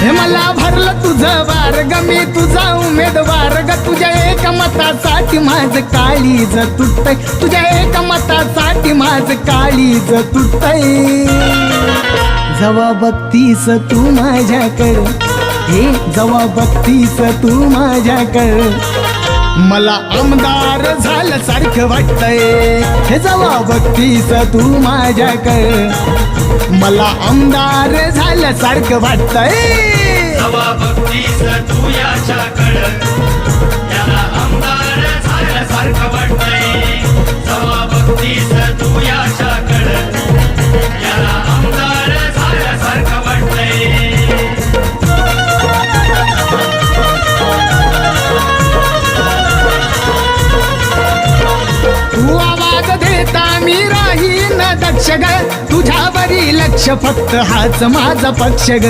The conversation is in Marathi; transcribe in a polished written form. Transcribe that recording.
हे मला भरलं तुझं वार ग, मी तुझा उमेदवार ग. तुझ्या एका मतासाठी माझं काळीज तुटतंय, तुझ्या एका मतासाठी माझं काळीज तुटतंय. जवा बघतीस तू माझ्याकडे, हे जवा बघतीस तू माझ्याकडे, मला आमदार झाल्यासारखं वाटतंय. हे जवा बघतीस तू माझ्याकडे, मला आमदार झाल्यासारखं वाटतंय. जवा बघतीस तू याच्याकडं, याला आमदार झाल्यासारखं वाटतंय. जवा बघतीस तू याच्याकडं, याला आमदार झाल्यासारखं वाटतंय. तू आवाज देता मी राहीन दक्ष ग, तुझ्यावरी लक्ष फक्त हाच माझा पक्ष ग.